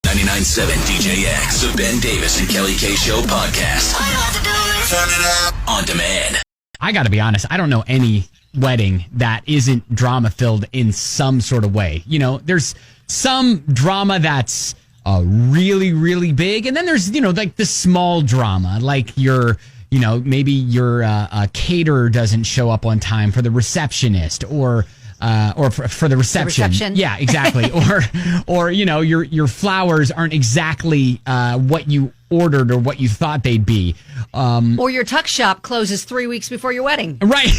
99.7 DJX, the Ben Davis and Kelly K Show podcast. Turn it up on demand. I got to be honest, I don't know any wedding that isn't drama-filled in some sort of way. You know, there's some drama that's really, really big, and then there's, you know, like the small drama, like maybe your caterer doesn't show up on time for the receptionist, or for the reception. Yeah, exactly. or you know, your flowers aren't exactly what you ordered or what you thought they'd be. Or your tuck shop closes 3 weeks before your wedding. Right.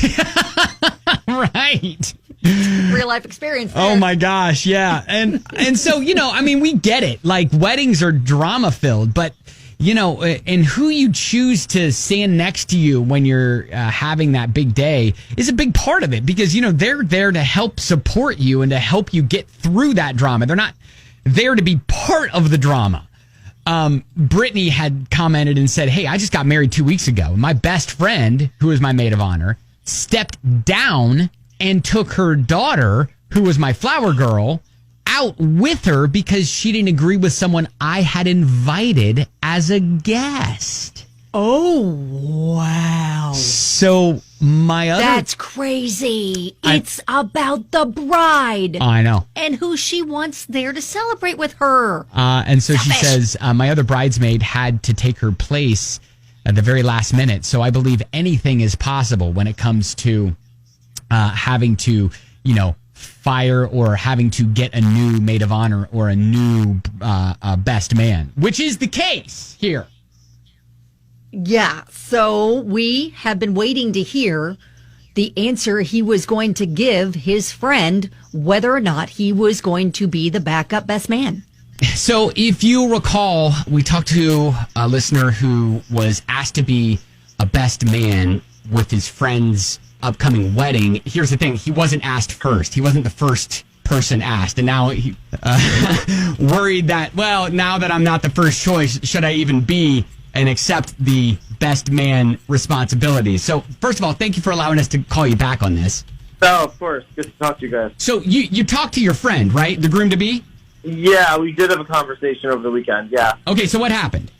Right. Real life experience there. Oh my gosh, yeah. And so, you know, I mean, we get it. Like, weddings are drama filled, but you know, and who you choose to stand next to you when you're having that big day is a big part of it, because, you know, they're there to help support you and to help you get through that drama. They're not there to be part of the drama. Brittany had commented and said, hey, I just got married 2 weeks ago. My best friend, who is my maid of honor, stepped down and took her daughter, who was my flower girl, out with her because she didn't agree with someone I had invited as a guest. Oh, wow. So That's crazy. It's about the bride. I know. And who she wants there to celebrate with her. And so she says, my other bridesmaid had to take her place at the very last minute. So I believe anything is possible when it comes to having to, you know, fire or having to get a new maid of honor or a new best man, which is the case here. Yeah, so we have been waiting to hear the answer he was going to give his friend, whether or not he was going to be the backup best man. So if you recall, we talked to a listener who was asked to be a best man with his friend's upcoming wedding. Here's the thing. He wasn't asked first. He wasn't the first person asked. And now he worried that, well, now that I'm not the first choice, should I even be and accept the best man responsibilities? So first of all, thank you for allowing us to call you back on this. Oh, of course. Good to talk to you guys. So you talked to your friend, right? The groom-to-be? Yeah, we did have a conversation over the weekend, yeah. Okay, so what happened?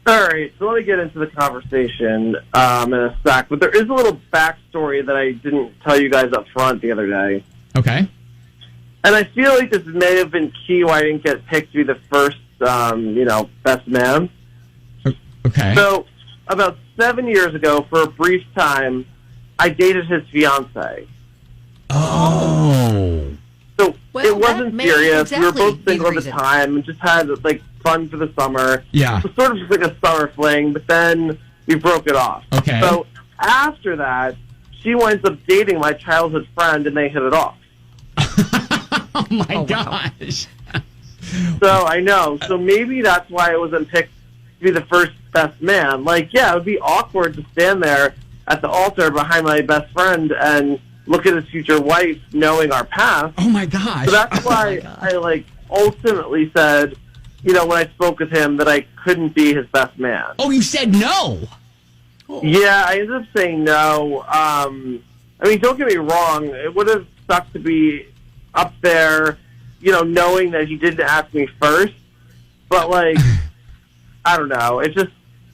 All right, so let me get into the conversation in a sec. But there is a little backstory that I didn't tell you guys up front the other day. Okay. And I feel like this may have been key why I didn't get picked to be the first, best man. Okay. So about 7 years ago, for a brief time, I dated his fiance. Oh. So Well, it wasn't that may serious. We were exactly both be single the at the reason. time and just had fun for the summer. Yeah. It was sort of just like a summer fling, but then we broke it off. Okay. So after that, she winds up dating my childhood friend, and they hit it off. Oh my wow. gosh. So I know. So maybe that's why I wasn't picked to be the first best man. Like, yeah, it would be awkward to stand there at the altar behind my best friend and look at his future wife, knowing our past. Oh my gosh. So that's why I ultimately said, when I spoke with him, that I couldn't be his best man. Oh, you said no. Yeah, I ended up saying no. I mean, don't get me wrong. It would have sucked to be up there, knowing that he didn't ask me first. But, I don't know. It's just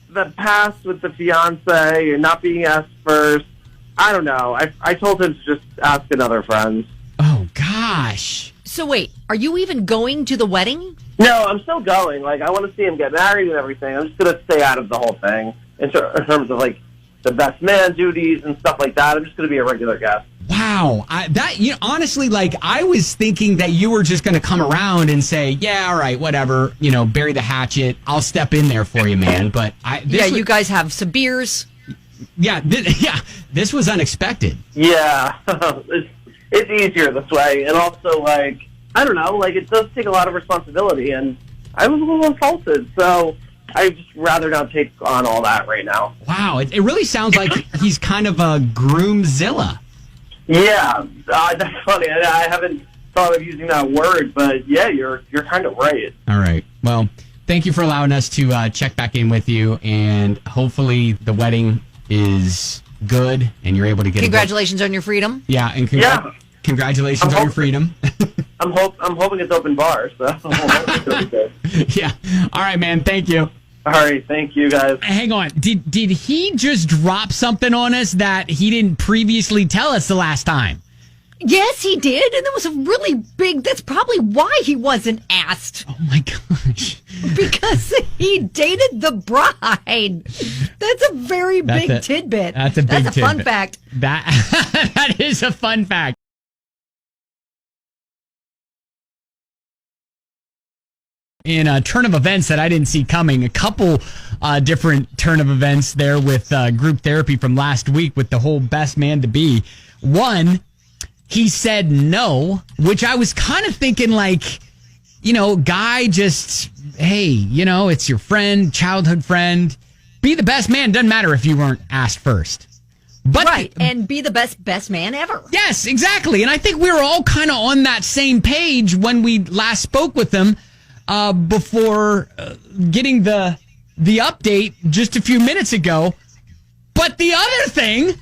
the past with the fiance and not being asked first. I don't know. I told him to just ask another friend. Oh, gosh. So wait, are you even going to the wedding? No, I'm still going. I want to see him get married and everything. I'm just going to stay out of the whole thing in terms of, the best man duties and stuff like that. I'm just going to be a regular guest. Wow. Honestly, I was thinking that you were just going to come around and say, yeah, all right, whatever, bury the hatchet. I'll step in there for you, man. But you guys have some beers. Yeah, this was unexpected. Yeah, it's easier this way. And also, I don't know, it does take a lot of responsibility. And I was a little insulted, so I'd just rather not take on all that right now. Wow, it really sounds like he's kind of a groomzilla. Yeah, that's funny. I haven't thought of using that word, but yeah, you're kind of right. All right. Well, thank you for allowing us to check back in with you, and hopefully the wedding is good and you're able to get Congratulations on your freedom. Yeah, and Congratulations on your freedom. I'm hoping it's open bar, so it'll be good. Yeah. All right, man. Thank you. All right, thank you, guys. Hang on. Did he just drop something on us that he didn't previously tell us the last time? Yes, he did. And there was a really big, that's probably why he wasn't asked. Oh, my gosh. Because he dated the bride. That's a very big tidbit. That's a big tidbit. Fun fact. That is a fun fact. In a turn of events that I didn't see coming, a couple different turn of events there with group therapy from last week with the whole best man to be. One, he said no, which I was kind of thinking like, guy just, hey, it's your friend, childhood friend. Be the best man. Doesn't matter if you weren't asked first. But right, and be the best man ever. Yes, exactly. And I think we were all kind of on that same page when we last spoke with him. Before getting the update just a few minutes ago. But the other thing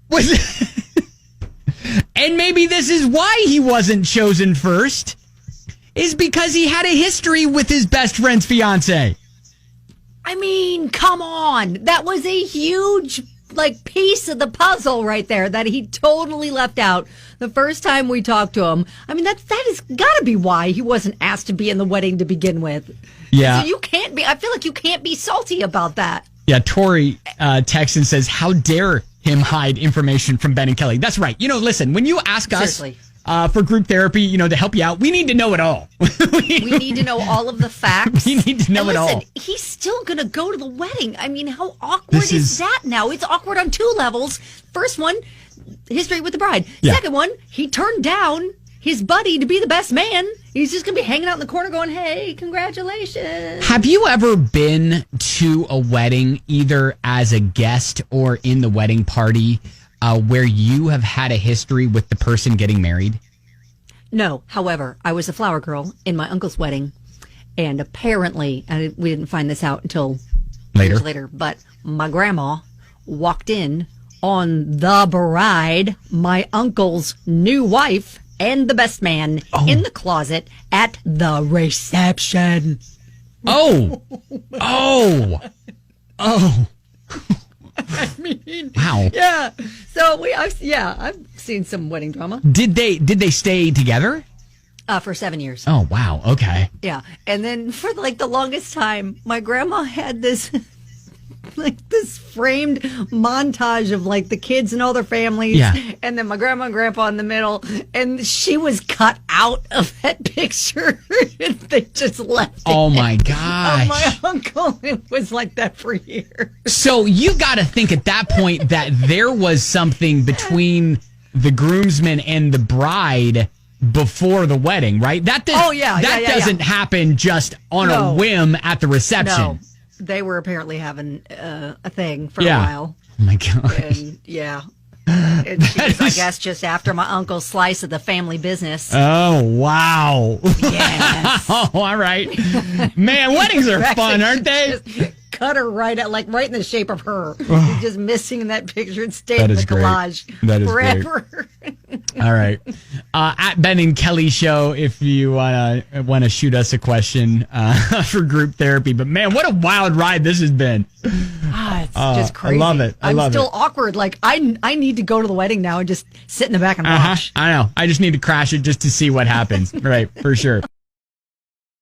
was, and maybe this is why he wasn't chosen first, is because he had a history with his best friend's fiance. I mean, come on. That was a huge piece of the puzzle right there that he totally left out the first time we talked to him. I mean, that has got to be why he wasn't asked to be in the wedding to begin with. Yeah. So I feel like you can't be salty about that. Yeah, Tori texts and says, how dare him hide information from Ben and Kelly? That's right. Listen, when you ask us for group therapy, to help you out, we need to know it all. We need to know all of the facts. We need to know it all. He's still going to go to the wedding. I mean, how awkward is that now? It's awkward on two levels. First one, history with the bride. Yeah. Second one, he turned down his buddy to be the best man. He's just going to be hanging out in the corner going, hey, congratulations. Have you ever been to a wedding, either as a guest or in the wedding party, where you have had a history with the person getting married? No. However, I was a flower girl in my uncle's wedding, and apparently, we didn't find this out until years later, but my grandma walked in on the bride, my uncle's new wife, and the best man in the closet at the reception. Oh. I mean, wow. Yeah. So I've seen some wedding drama. Did they stay together? For 7 years. Oh, wow. Okay. Yeah. And then for the longest time, my grandma had this this framed montage of the kids and all their families. Yeah. And then my grandma and grandpa in the middle. And she was cut out of that picture. They just left Oh my gosh. Of my uncle. It was like that for years. So you got to think at that point that there was something between the groomsmen and the bride before the wedding, right? That doesn't happen just on a whim at the reception. No. They were apparently having a thing for a while. Oh, my God. And, yeah. And she was, I guess, just after my uncle's slice of the family business. Oh, wow. Yes. Oh, all right. Man, weddings are fun, aren't they? Just cut her right in the shape of her. Just missing that picture and staying in the collage forever. All right. At Ben and Kelly Show, if you want to shoot us a question for group therapy. But man, what a wild ride this has been. It's just crazy. I love it. I'm still awkward. I need to go to the wedding now and just sit in the back and watch. I know. I just need to crash it just to see what happens. Right, for sure.